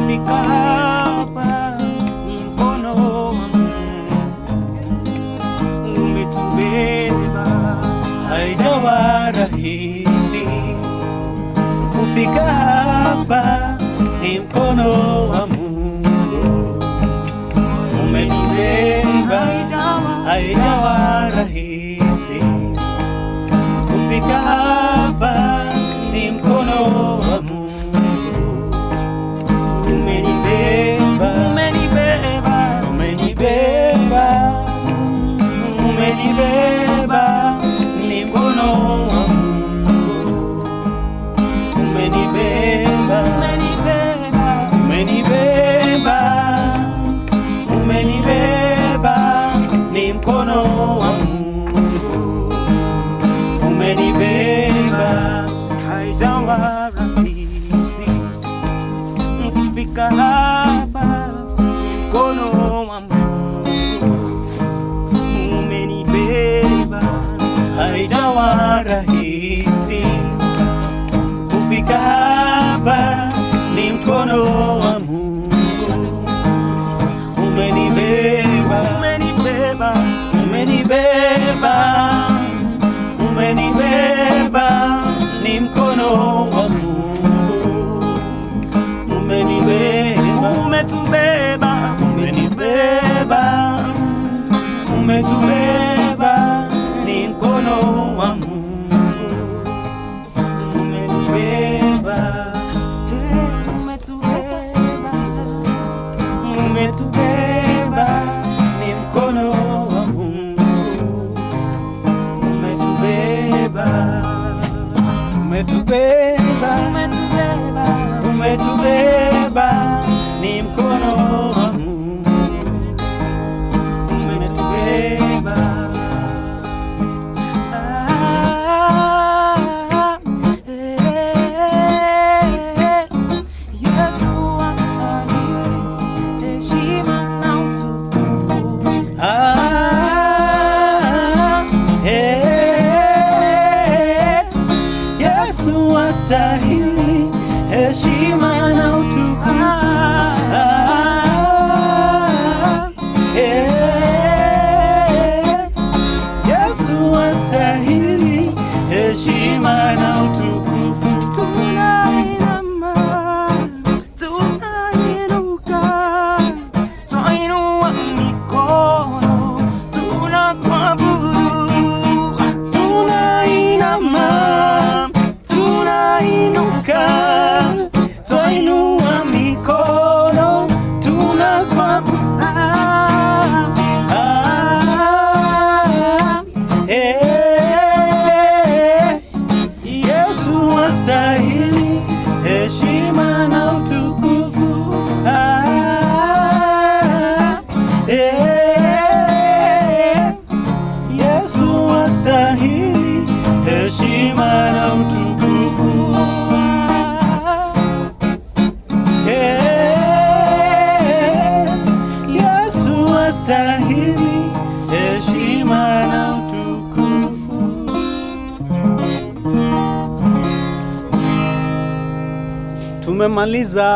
Kufika hapa ni mkono wa Mungu umetubeba, haijawa rahisi. Kufika hapa ni mkono wa Mungu umenibeba, haijawa rahisi. Kufika hapa ni mkono wa Mungu umenibeba, umenibeba, umenibeba, umenibeba, ni mkono wa Mungu umenibeba, umenibeba, umenibeba, umenibeba, ni mkono wa Mungu umenibeba, haijawa rahisi. Kufika hapa mkono wa Mungu umenibeba, haijawa rahisi. Kufika hapa ni mkono wa Mungu umenibeba, umenibeba, umenibeba, umenibeba, ni mkono wa Mungu umenibeba, umetubeba, umenibeba, umetubeba, ni mkono wa Mungu umetubeba, umetubeba, umetubeba, ni mkono wa Mungu umetubeba, umetubeba, umetubeba, umetubeba, ni mkono wa Mungu umetubeba. Yesu astahili heshima na utukufu. Yesu astahili heshima na utukufu. Yesu astahili heshima na utukufu. Tunainama, tunainuka, twainua mikono, tunakuabudu. Tunainama, tunainuka, twainua mikono, tunakuabudu. Yesu astahili heshima na utukufu. Yesu astahili heshima na utukufu. Yesu astahili heshima na utukufu. Tumemaliza.